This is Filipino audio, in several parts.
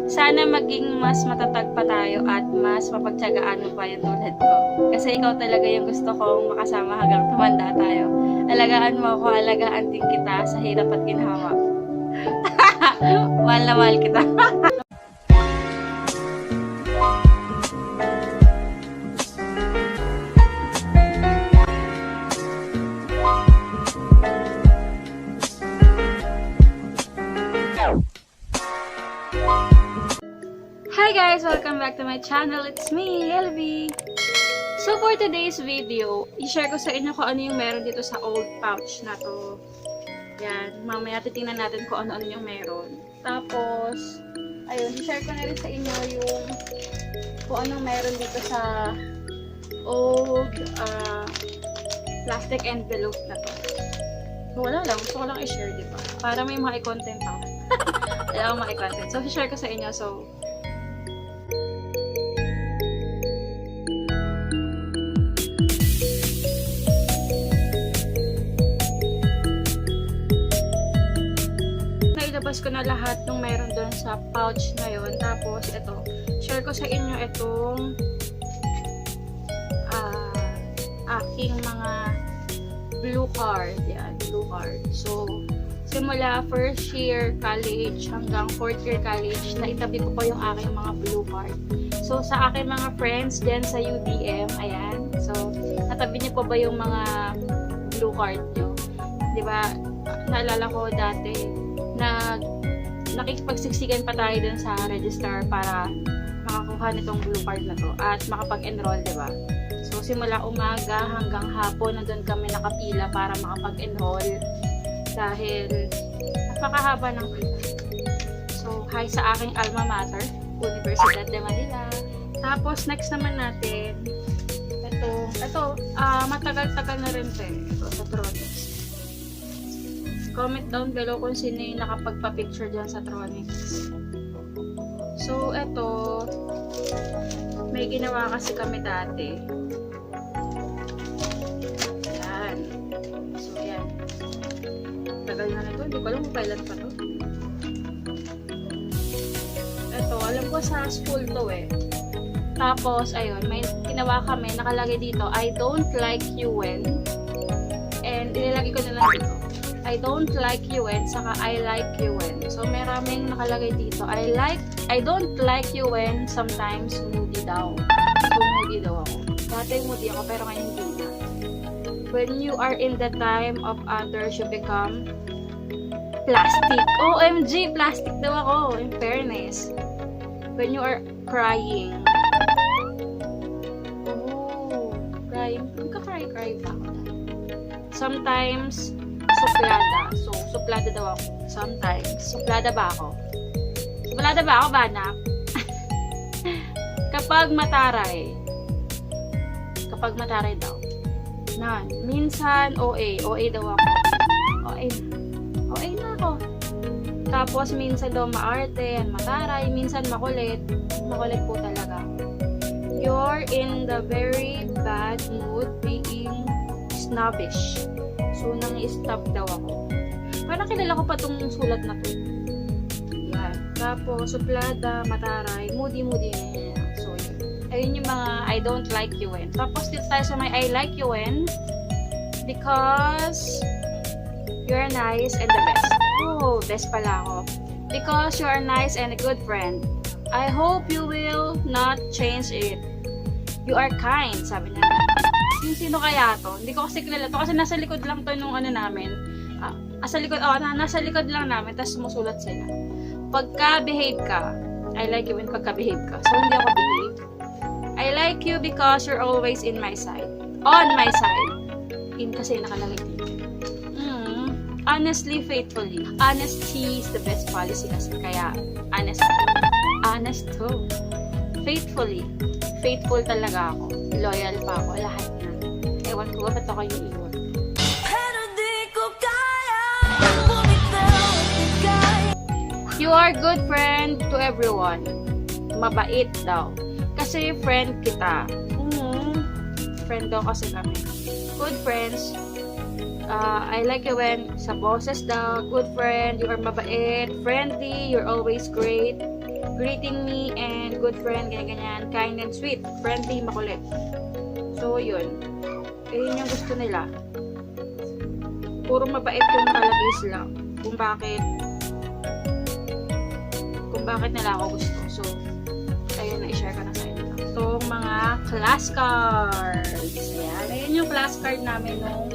Sana maging mas matatag pa tayo at mas mapagtiyagaan mo pa yung tulad ko. Kasi ikaw talaga yung gusto kong makasama hanggang tumanda tayo. Alagaan mo ako, alagaan din kita sa hirap at ginhawa. Mahal na mahal kita. Hi guys! Welcome back to my channel. It's me, LB. So for today's video, i-share ko sa inyo kung ano yung meron dito sa old pouch na to. Yan, mamaya titingnan natin kung ano-ano yung meron. Tapos, ayun, i-share ko na rin sa inyo yung kung anong meron dito sa old plastic envelope na to. So wala lang, gusto ko lang i-share, diba? Para may mga i-content ako. Wala akong mga i-content. So, i-share ko sa inyo. So, nailabas ko na lahat ng meron doon sa pouch na yun. Tapos, ito. Share ko sa inyo itong aking mga blue card. Yan, blue card. So, simula first year college hanggang fourth year college, naitabi ko pa yung aking mga blue card. So, sa aking mga friends dyan sa UDM, ayan. So, natabi niyo pa ba yung mga blue card nyo? Diba, naalala ko dati, nakikipagsiksikan pa tayo dun sa register para makakuha nitong blue card na to at makapag-enroll, diba? So, simula umaga hanggang hapon, nandun kami nakapila para makapag-enroll dahil napakahaba ng pila. So, hi sa aking alma mater, Universidad de Manila. Tapos, next naman natin, ito, matagal-tagal na rin ito, sa Tronix. Comment down below kung sino yung nakapagpa-picture dyan sa Tronix. So, ito, may ginawa kasi kami dati. Yan. So, yan. Tagal na nito. Hindi ko alam kung kailan pa to. Ito, alam ko sa school to eh. Tapos, ayun, may ginawa kami, nakalagay dito, I don't like you when, and ilalagay ko na lang dito. I don't like you when, saka I like you when. So, maraming nakalagay dito. I don't like you when sometimes moody daw. So, moody daw ako. Dati moody ako, pero ngayon hindi na. When you are in the time of others, you become plastic. OMG, plastic daw ako, in fairness. When you are crying. Oh, crying. Magka-cry pa ako. Sometimes, suplada. So, suplada daw ako. Sometimes. Suplada ba ako? Suplada ba ako, banak? Kapag mataray. Kapag mataray daw. Minsan, OA. OA daw ako. OA na ako. Tapos, minsan daw maarte, mataray. Minsan makulit. Makulit po talaga. You're in the very bad mood being snobbish. So, nang-stop daw ako. Parang kilala ko pa itong sulat na to. Yan. Tapos, suplada, mataray, moody. So, yun. Ayun yung mga I don't like you when. Tapos, dito tayo sa may I like you when because you're nice and the best. Oh, best pala ako. Because you're nice and a good friend. I hope you will not change it. You are kind, sabi niya. Sino kaya to? Hindi ko kasi kilala to kasi nasa likod lang to nung ano namin. Nasa likod lang namin tapos sumusulat sila. Pagka-behave ka, I like you when pagka-behave ka. So, hindi ako behave. I like you because you're always in my side. On my side. In kasi nakalagay dito. Honestly, faithfully. Honesty is the best policy kasi kaya honest to. Faithfully. Faithful talaga ako. Loyal pa ako. Lahat na. Ewan ko, ba't ako yung iwan? You are good friend to everyone. Mabait daw. Kasi friend kita. Friend daw kasi kami. Good friends. I like you when sa boses daw. Good friend. You are mabait. Friendly. You're always great. greeting me and good friend, ganyan-ganyan, kind and sweet, friendly, makulit. So, yun. Yun yung gusto nila. Puro mabait yung nakalagay sila. Kung bakit nila ako gusto. So, ayun, na-share ko na sa inyo. Itong mga class cards. Ayan. Ayun yung class card namin nung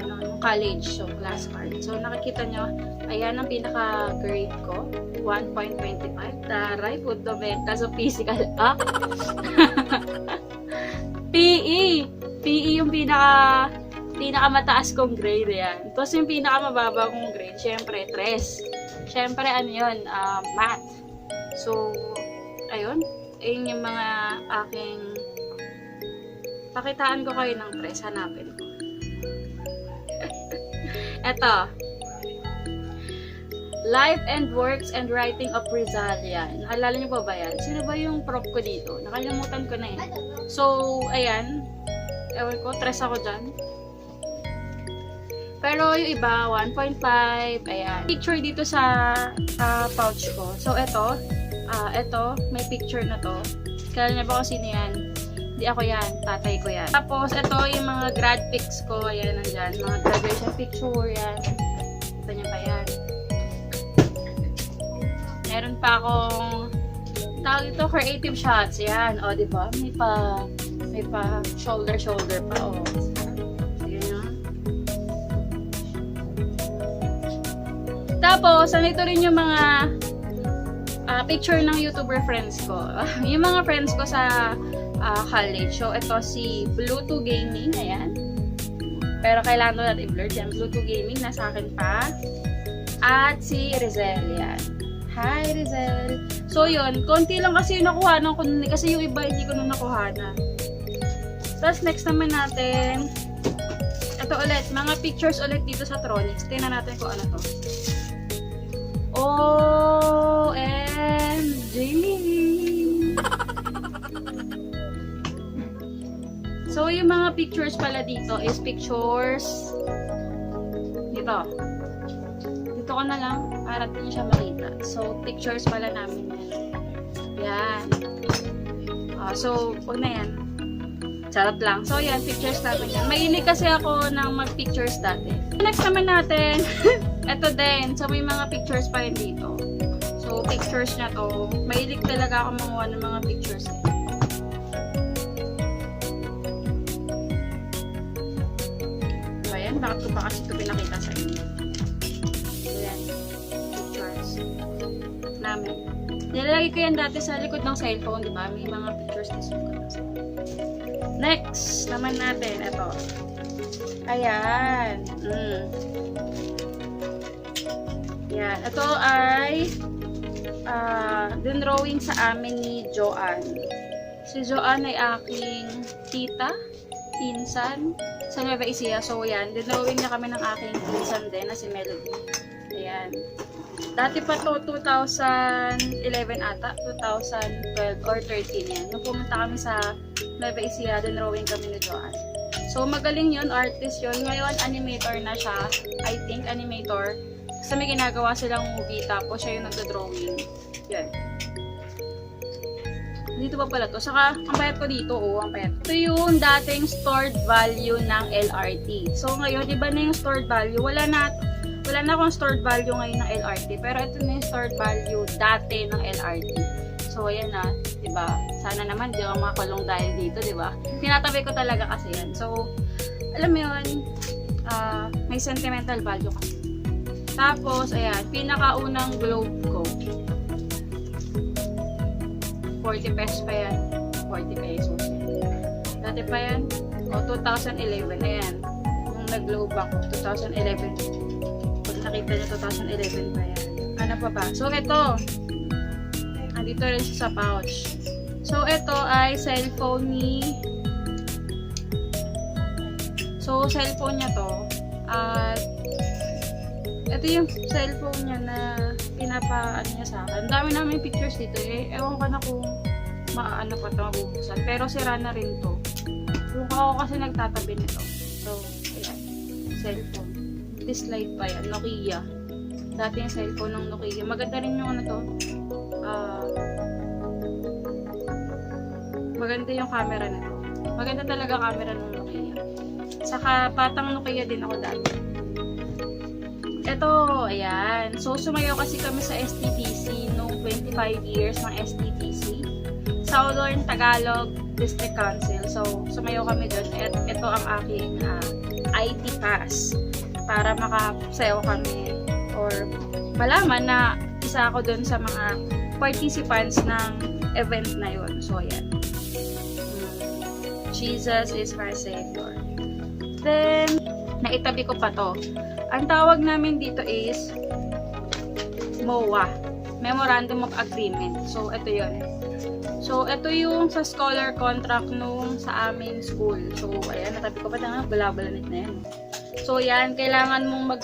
nung college. So, class card. So, nakikita nyo, ayan ang pinaka-grade ko. 1.25. Taray, fundamental. So, physical. PE. PE yung pinakamataas kong grade. Yan. Tapos yung pinakamababa kong grade, syempre, 3. Syempre, ano yun? Math. So, ayun. Ayun yung mga aking pakitaan ko kayo ng 3. Hanapin ko. Eto. Life and Works and Writing of Rizal. Yan. Naalala niyo pa ba yan? Sino ba yung prop ko dito? Nakalimutan ko na yan. So, ayan. Ewan ko, 3 ako dyan. Pero yung iba, 1.5. Ayan. Picture dito sa pouch ko. So, eto. May picture na to. Kaya niya ba kung sino yan? Hindi ako yan. Tatay ko yan. Tapos, eto yung mga grad pics ko. Ayan, nandyan. Mga graduation picture. Yan. Ito niya pa yan. Meron pa akong tawag ito, creative shots. Yan. O, diba? May pa shoulder pa. O. Tapos, nandito rin yung mga picture ng YouTuber friends ko. Yung mga friends ko sa college. So, ito si Bluetooth Gaming. Ayan. Pero kailangan ko natin i-blur. Yan, Bluetooth Gaming. Nasa akin pa. At si Rizel. Yan. Hi, Rizel. So, yun. Konti lang kasi yung nakuha ko. Kasi yung iba, hindi ko nung nakuha na. Tapos, next naman natin. Ito ulit. Mga pictures ulit dito sa Tronics. Tingnan natin kung ano to. OMG! So, yung mga pictures pala dito is pictures dito. Dito ko na lang para din siya makita. So, pictures pala namin yan. Yan. So, huwag na yan. Charot lang. So, yan. Pictures namin yan. Mahilig kasi ako ng mag-pictures dati. Next naman natin, ito din. So, may mga pictures pa rin dito. So, pictures na to. Mahilig talaga ako manguha ng mga pictures. So, ayan. Bakit ko pa kasi ito pinakita sa inyo? Ayan. Pictures namin. Nilalagay ko yan dati sa likod ng cellphone, di ba? May mga pictures na sa likod ng cellphone. Next naman natin. Ito. Ayan. Yan. Ito ay drawing sa amin ni Joanne. Si Joanne ay aking tita, pinsan, sa Nueva Ecija. So, yan. Drawing niya kami ng aking pinsan din na si Melody. Ayan. Dati pa to 2011 ata. 2012 or 13 yan. Nung pumunta kami sa Nueva Ecija, drawing kami ni Joanne. So, magaling yun. Artist yun. Ngayon, animator na siya. I think, animator. Kasi may ginagawa silang movie, tapos siya yung nagda-drawing. Yan. Dito pa pala to. Saka, ang payat ko dito, ang payat. Ito yung dating stored value ng LRT. So, ngayon, iba na yung stored value. Wala na akong stored value ngayon ng LRT. Pero ito na yung stored value dati ng LRT. So, ayan na. Diba? Sana naman, di ako makakulong dahil dito, diba? Tinatabi ko talaga kasi yan. So, alam mo yun, may sentimental value kasi. Tapos, ayan, pinakaunang globe ko. 40 pesos pa yan. 40 pesos. Dati pa yan. O, 2011. Ayan. Nung nag-globe ako, 2011. Pag nakita niyo, 2011 pa yan. Ano pa ba? So, ito. Andito rin siya sa pouch. So, ito ay cellphone ni... So, cellphone niya to. At, ito yung cellphone niya na pinapa-ano niya sa akin. Ang dami namin pictures dito eh. Ewan ko na kung maano pa ito mabubuksan. Pero sira na rin to. Yung ako kasi nagtatabi nito. So, ayan. Cellphone. This light pa yan. Nokia. dating cellphone ng Nokia. Maganda rin yung ano to. Maganda yung camera nito. Maganda talaga camera ng Nokia. Saka batang Nokia din ako dati. Ito, ayan. So, sumayaw kasi kami sa STTC nung 25 years ng STTC. Southern Tagalog District Council. So, sumayaw kami doon. At ito ang aking IT pass para makasayaw kami or malaman na isa ako doon sa mga participants ng event na yun. So, ayan. Jesus is my Savior. Then, naitabi ko pa to. Ang tawag namin dito is MOA. Memorandum of Agreement. So, ito yun. So, ito yung sa scholar contract nung sa aming school. So, ayan, natabi ko pa na, bala-balanit na yan. So, yan, kailangan mong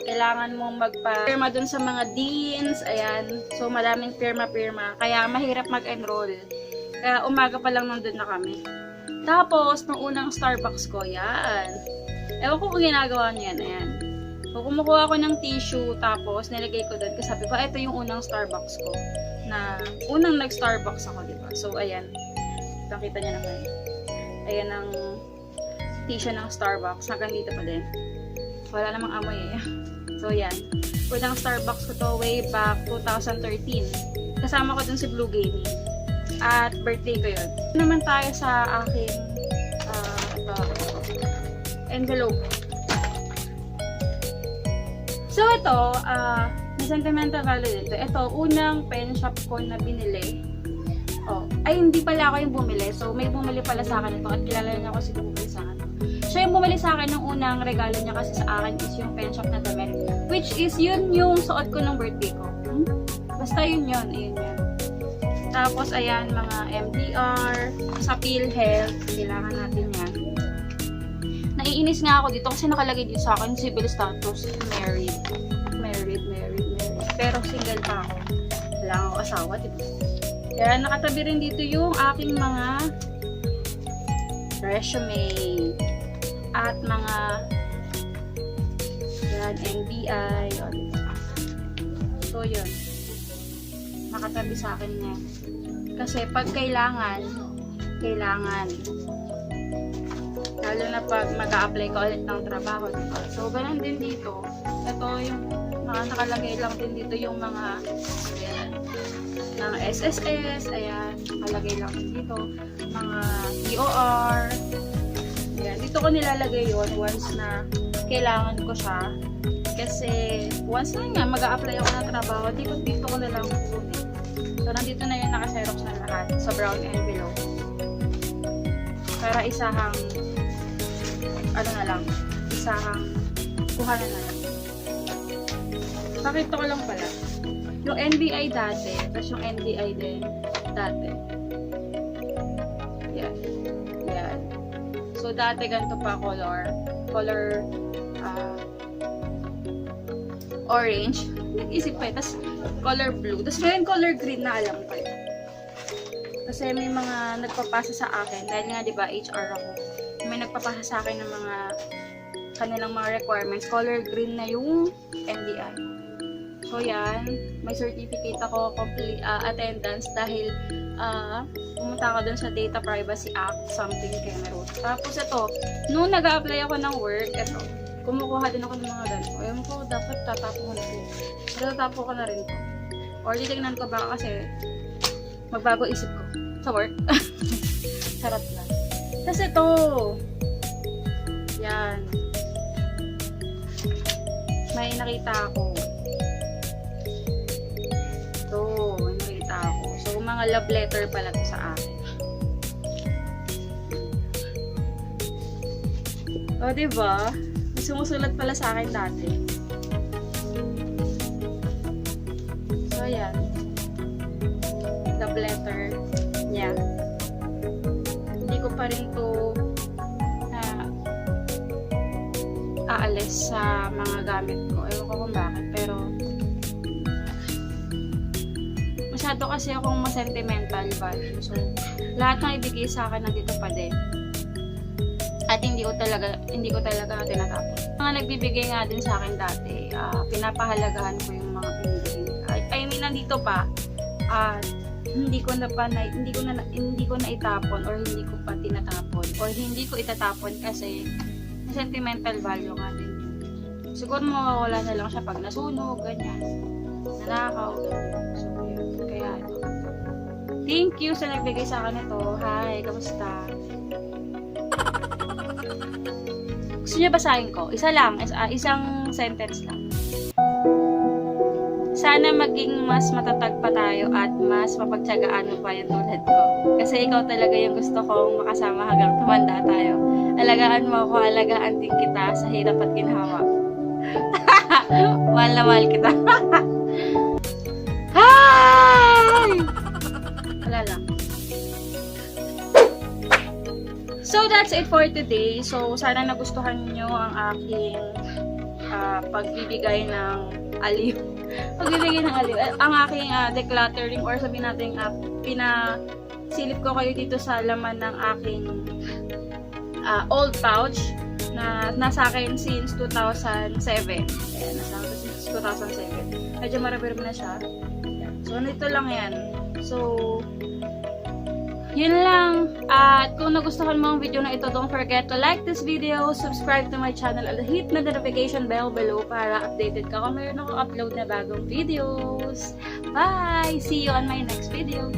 kailangan mong magpa-firma dun sa mga deans, ayan. So, madaming firma-firma. Kaya, mahirap mag-enroll. Kaya, umaga pa lang nandun na kami. Tapos, nung unang Starbucks ko, yan. Ewan ko kung ginagawa niyan, ayan. So, kumukuha ako ng tissue, tapos nilagay ko doon. Kasi sabi ko, ito yung unang Starbucks ko. Na, unang nag-Starbucks ako, diba? So, ayan. Nakita niyo naman. Ayan ang tissue ng Starbucks. Hanggang dito pa din. Wala namang amoy eh. So, ayan. Unang Starbucks ko to way back 2013. Kasama ko dun si Blue Gaming. At birthday ko yun. Naman tayo sa aking envelope. So, ito, may sentimental value dito. Ito, unang pen shop ko na binili. Oh, ay, hindi pala ako yung bumili. So, may bumili pala sa akin ito at kilala niya ako si bumili sa akin. Siya yung bumili sa akin ng unang regalo niya kasi sa akin is yung pen shop na damit. Which is, yun yung suot ko ng birthday ko. Basta yun yun. Ayun yun. Tapos, ayan, mga MDR, sa PhilHealth, kailangan natin yan. Naiinis nga ako dito kasi nakalagay dito sa akin, civil status, married. Pero single pa ako. Wala akong asawa, diba? Kaya nakatabi rin dito yung aking mga resume at mga yan, NBI. So, yun. Nakatabi sa akin niya. Kasi pag kailangan, lalo na pag mag-a-apply ka ulit ng trabaho, diba? So, ganun din dito. Ito yung nakalagay lang din dito yung mga ayan, ng SSS, ayan, nakalagay lang din dito. Mga DOR, ayan, dito ko nilalagay yun once na kailangan ko siya. Kasi, once na nga, mag-a-apply ako ng trabaho, dito ko na lang kukunin. So, nandito na yun, naka-xerox na lahat sa brown envelope. Para isahang, kuha na lang. Pakita ko lang pala. Yung NBI dati, tapos yung NDI din dati. Yan. Yan. So, dati ganito pa color orange. Nag-isip pa eh. Tapos, color blue. Tapos, ngayon color green na alam ko eh. Kasi may mga nagpapasa sa akin. Dahil nga, di ba, HR ako. May nagpapasa sa akin ng mga kanilang mga requirements. Color green na yung NBI. So, yan. May certificate ako, complete attendance dahil pumunta ako dun sa Data Privacy Act, something Cameroon. Tapos, ito, nung nag-a-apply ako ng work, ito, kumukuha din ako ng mga ganito. Ayaw ko, dapat tatapo ko na rin. So, tatapo ko na rin to. Or, titignan ko baka kasi magbago isip ko sa work. Sarap lang. Kasi ito, yan. May nakita ako. Ito, may nakita ako. So, mga love letter pala to sa akin. O, diba? May sumusulat pala sa akin dati. So, ayan. Love letter niya. Hindi ko pa rin to aalis sa mga gamit ko. Ewan ko kung bakit. Pero, masyado kasi akong sentimental value. So, lahat ng ibigay sa akin nandito pa din. At hindi ko talaga tinatapon. Mga nagbibigay nga din sa akin dati, pinapahalagahan ko yung mga binibigay. I mean, nandito pa, hindi ko na itapon or hindi ko pa tinatapon or hindi ko itatapon kasi sentimental value nga din. Siguro mawawala na lang siya pag nasunog, ganyan, nanakaw, ganyan. So, yun. Kaya, thank you sa nagbigay sa akin ito. Hi, kamusta? Gusto niyo basahin ko? Isa lang, isang sentence lang. Sana maging mas matatag pa tayo at mas mapagtiyagaan mo pa yung tulad ko. Kasi ikaw talaga yung gusto kong makasama hanggang tumanda tayo. Alagaan mo ako, alagaan din kita sa hirap at ginhawa. Mahal na mahal kita. Hi! Wala lang. So, that's it for today. So, sana nagustuhan nyo ang aking pagbibigay ng aliw. Pagbibigay ng aliw. Ang aking decluttering or sabihin natin pinasilip ko kayo dito sa laman ng aking old pouch na nasa akin since 2007. Ayan, nasa akin since 2007. Medyo marami na siya. So, nito lang yan. So, yun lang. At kung nagustuhan mo ang video na ito, don't forget to like this video, subscribe to my channel, and hit the notification bell below para updated ka kung mayroon akong upload na bagong videos. Bye! See you on my next video.